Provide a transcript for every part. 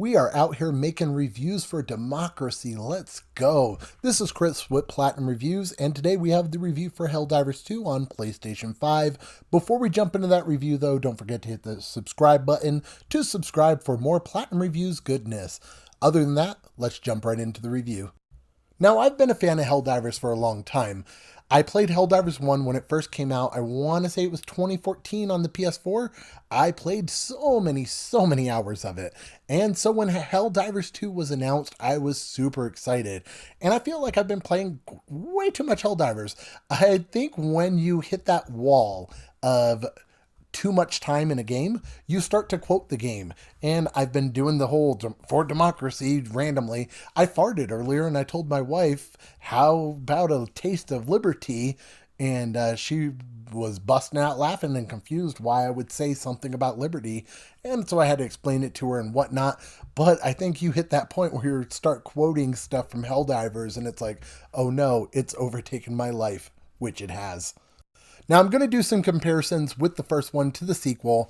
We are out here making reviews for democracy. Let's go. This is Chris with Platinum Reviews, and today we have the review for Helldivers 2 on PlayStation 5. Before we jump into that review, though, don't forget to hit the subscribe button to subscribe for more Platinum Reviews goodness. Other than that, let's jump right into the review. Now, I've been a fan of Helldivers for a long time. I played Helldivers 1 when it first came out. I want to say it was 2014 on the PS4. I played so many hours of it. And so when Helldivers 2 was announced, I was super excited. And I feel like I've been playing way too much Helldivers. I think when you hit that wall of too much time in a game, you start to quote the game. And I've been doing the whole for democracy randomly. I farted earlier and I told my wife, how about a taste of liberty? And she was busting out laughing and confused why I would say something about liberty. And so I had to explain it to her and whatnot. But I think you hit that point where you start quoting stuff from Helldivers and it's like, oh no, it's overtaken my life, which it has. Now, I'm going to do some comparisons with the first one to the sequel,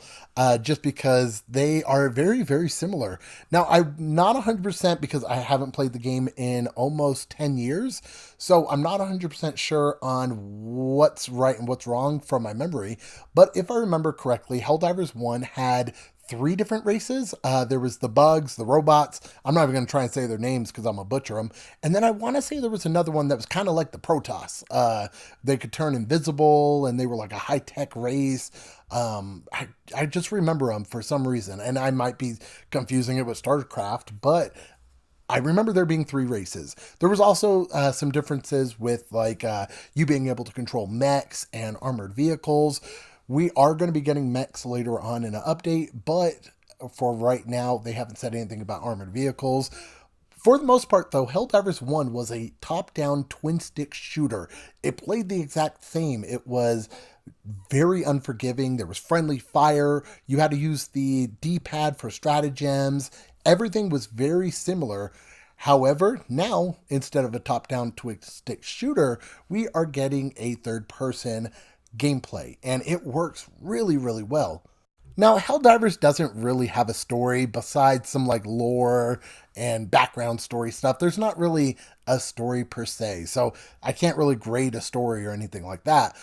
just because they are very similar. Now, I'm not 100% because I haven't played the game in almost 10 years, so I'm not 100% sure on what's right and what's wrong from my memory. But if I remember correctly, Helldivers 1 had three different races. There was the bugs, the robots. I'm not even going to try and say their names because I'm going to butcher them. And then I want to say there was another one that was kind of like the Protoss. They could turn invisible and they were like a high-tech race. I just remember them for some reason. And I might be confusing it with StarCraft, but I remember there being three races. There was also some differences with like you being able to control mechs and armored vehicles. We are going to be getting mechs later on in an update, but for right now, they haven't said anything about armored vehicles. For the most part, though, Helldivers 1 was a top-down twin-stick shooter. It played the exact same. It was very unforgiving. There was friendly fire. You had to use the D-pad for stratagems. Everything was very similar. However, now, instead of a top-down twin-stick shooter, we are getting a third-person gameplay, and it works really well. Now, Helldivers doesn't really have a story besides some like lore and background story stuff. There's not really a story per se, so I can't really grade a story or anything like that.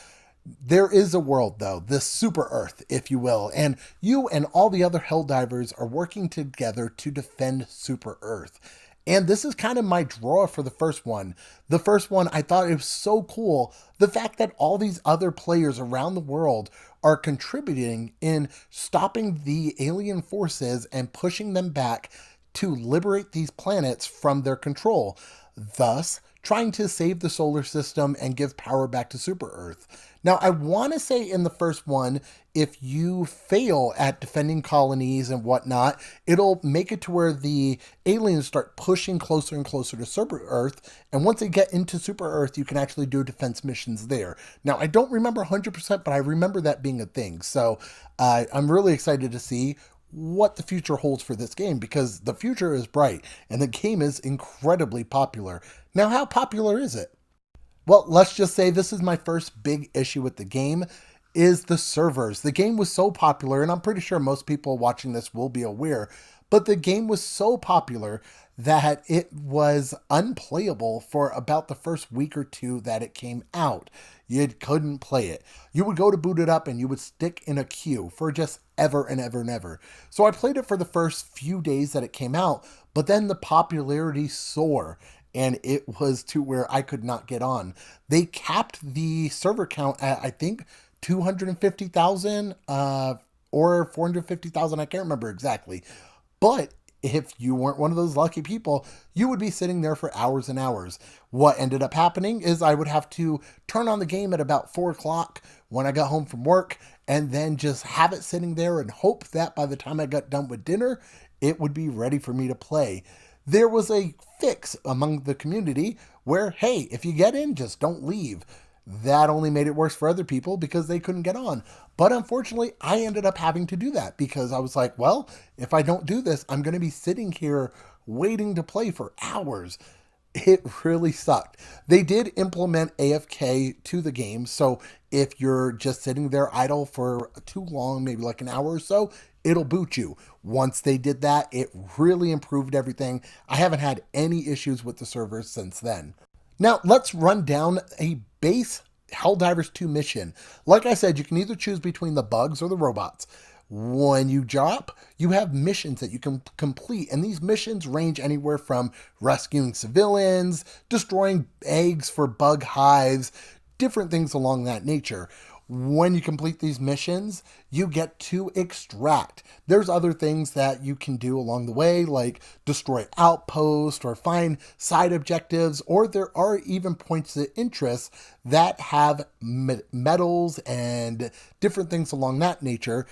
There is a world, though, this super Earth, if you will, and you and all the other Helldivers are working together to defend super Earth. And this is kind of my draw for the first one. The first one, I thought it was so cool. The fact that all these other players around the world are contributing in stopping the alien forces and pushing them back to liberate these planets from their control, thus trying to save the solar system and give power back to Super Earth. Now, I want to say in the first one, if you fail at defending colonies and whatnot, it'll make it to where the aliens start pushing closer and closer to Super Earth. And once they get into Super Earth, you can actually do defense missions there. Now, I don't remember 100%, but I remember that being a thing. So I'm really excited to see what the future holds for this game, because the future is bright and the game is incredibly popular. Now, how popular is it? Well, let's just say this is my first big issue with the game, is the servers. The game was so popular, and I'm pretty sure most people watching this will be aware, but the game was so popular that it was unplayable for about the first week or two that it came out. You couldn't play it. You would go to boot it up and you would stick in a queue for just ever and ever. So I played it for the first few days that it came out, but then the popularity soared. And it was to where I could not get on. They capped the server count at, I think, 250,000 or 450,000. I can't remember exactly. But if you weren't one of those lucky people, you would be sitting there for hours and hours. What ended up happening is I would have to turn on the game at about 4 o'clock when I got home from work, and then just have it sitting there and hope that by the time I got done with dinner, it would be ready for me to play. There was a fix among the community where, hey, if you get in, just don't leave. That only made it worse for other people because they couldn't get on. But unfortunately, I ended up having to do that because I was like, well, if I don't do this, I'm going to be sitting here waiting to play for hours. It really sucked. They did implement AFK to the game, so if you're just sitting there idle for too long, maybe like an hour or so, it'll boot you. Once they did that, it really improved everything. I haven't had any issues with the servers since then. Now, let's run down a base Helldivers 2 mission. Like I said, you can either choose between the bugs or the robots. When you drop, you have missions that you can complete, and these missions range anywhere from rescuing civilians, destroying eggs for bug hives, different things along that nature. When you complete these missions, you get to extract. There's other things that you can do along the way, like destroy outposts or find side objectives, or there are even points of interest that have medals and different things along that nature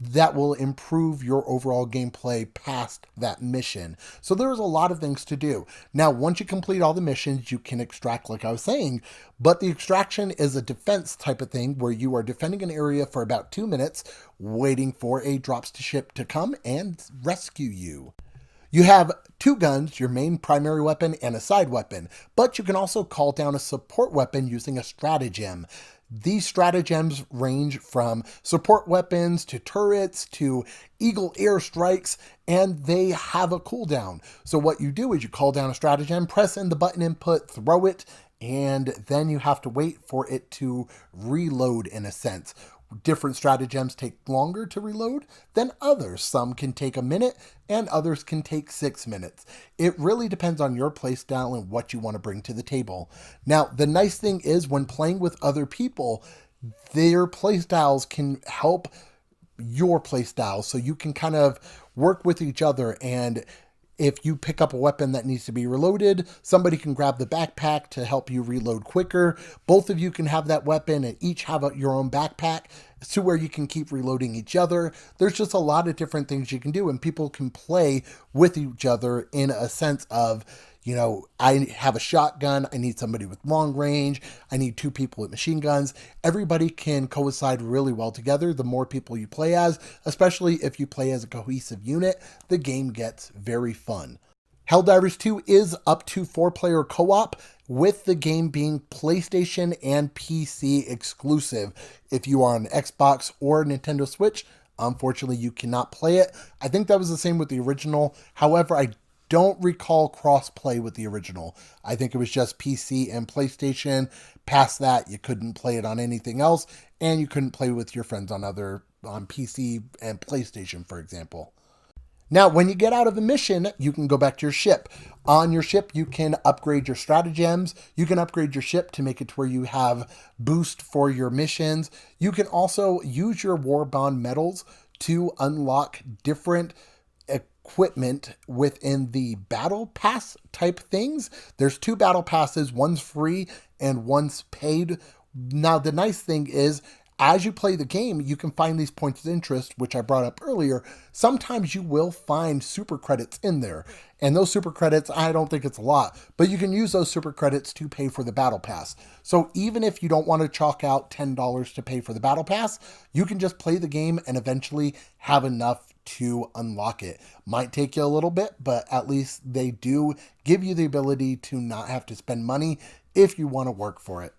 that will improve your overall gameplay past that mission. So there's a lot of things to do. Now, once you complete all the missions, you can extract, like I was saying, but the extraction is a defense type of thing where you are defending an area for about 2 minutes, waiting for a drops to ship to come and rescue you. You have 2 guns, your main primary weapon and a side weapon, but you can also call down a support weapon using a stratagem. These stratagems range from support weapons to turrets to eagle airstrikes, and they have a cooldown. So what you do is you call down a stratagem, press in the button input, throw it, and then you have to wait for it to reload in a sense. Different stratagems take longer to reload than others. Some can take a minute and others can take 6 minutes. It really depends on your playstyle and what you want to bring to the table. Now, the nice thing is when playing with other people, their playstyles can help your playstyle, so you can kind of work with each other, and if you pick up a weapon that needs to be reloaded, somebody can grab the backpack to help you reload quicker. Both of you can have that weapon and each have your own backpack to where you can keep reloading each other. There's just a lot of different things you can do, and people can play with each other in a sense of, you know, I have a shotgun, I need somebody with long range, I need 2 people with machine guns. Everybody can coincide really well together the more people you play as, especially if you play as a cohesive unit. The game gets very fun. Helldivers 2 is up to 4-player co-op, with the game being PlayStation and PC exclusive. If you are on Xbox or Nintendo Switch, unfortunately you cannot play it. I think that was the same with the original. However, I don't recall cross-play with the original. I think it was just PC and PlayStation. Past that, you couldn't play it on anything else, and you couldn't play with your friends on PC and PlayStation, for example. Now, when you get out of the mission, you can go back to your ship. On your ship, you can upgrade your stratagems. You can upgrade your ship to make it to where you have boost for your missions. You can also use your War Bond medals to unlock different equipment within the battle pass type things. There's 2 battle passes, one's free and one's paid. Now, the nice thing is, as you play the game, you can find these points of interest, which I brought up earlier. Sometimes you will find super credits in there. And those super credits, I don't think it's a lot, but you can use those super credits to pay for the battle pass. So even if you don't want to chalk out $10 to pay for the battle pass, you can just play the game and eventually have enough to unlock it. Might take you a little bit, but at least they do give you the ability to not have to spend money if you want to work for it.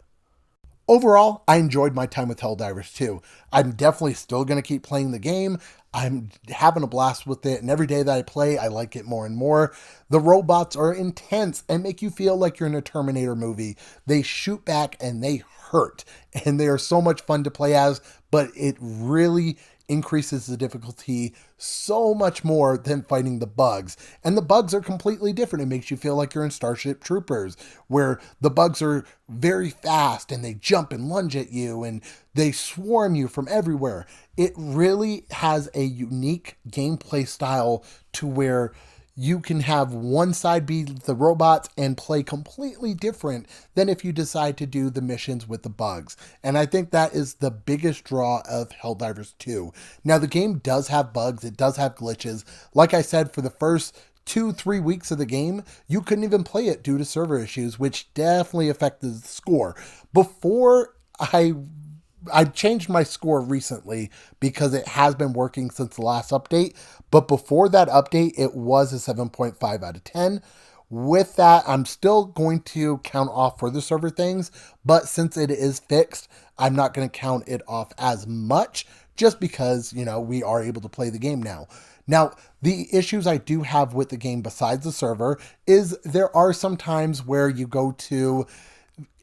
Overall, I enjoyed my time with Helldivers 2. I'm definitely still going to keep playing the game. I'm having a blast with it, and every day that I play, I like it more and more. The robots are intense and make you feel like you're in a Terminator movie. They shoot back and they hurt, and they are so much fun to play as, but it really increases the difficulty so much more than fighting the bugs. And the bugs are completely different. It makes you feel like you're in Starship Troopers, where the bugs are very fast and they jump and lunge at you and they swarm you from everywhere. It really has a unique gameplay style to where you can have one side be the robots and play completely different than if you decide to do the missions with the bugs. And I think that is the biggest draw of Helldivers 2. Now, the game does have bugs. It does have glitches. Like I said, for the first 2-3 weeks of the game, you couldn't even play it due to server issues, which definitely affected the score. Before I changed my score recently because it has been working since the last update. But before that update, it was a 7.5 out of 10. With that, I'm still going to count off further server things. But since it is fixed, I'm not going to count it off as much, just because, we are able to play the game now. Now, the issues I do have with the game besides the server is there are some times where you go to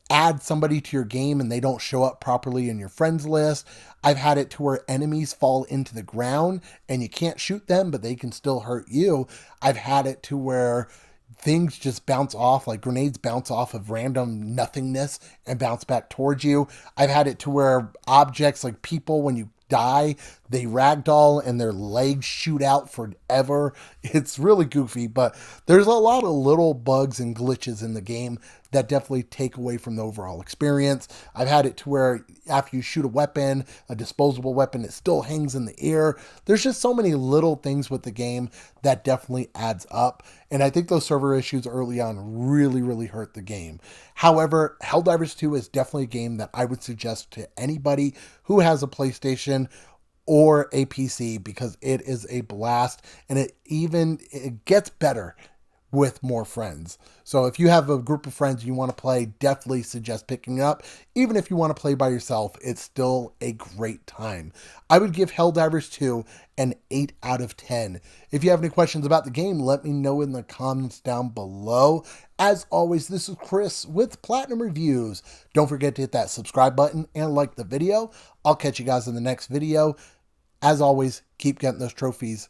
add somebody to your game and they don't show up properly in your friends list. I've had it to where enemies fall into the ground and you can't shoot them, but they can still hurt you. I've had it to where things just bounce off, like grenades bounce off of random nothingness and bounce back towards you. I've had it to where objects like people, when you die, they ragdoll and their legs shoot out forever. It's really goofy, but there's a lot of little bugs and glitches in the game that definitely take away from the overall experience. I've had it to where after you shoot a weapon, a disposable weapon, it still hangs in the air. There's just so many little things with the game that definitely adds up. And I think those server issues early on really, really hurt the game. However, Helldivers 2 is definitely a game that I would suggest to anybody who has a PlayStation or a PC, because it is a blast, and it gets better with more friends. So if you have a group of friends you want to play, definitely suggest picking it up. Even if you want to play by yourself, it's still a great time. I would give Helldivers 2 an 8 out of 10. If you have any questions about the game, let me know in the comments down below. As always, this is Chris with Platinum Reviews. Don't forget to hit that subscribe button and like the video. I'll catch you guys in the next video. As always, keep getting those trophies.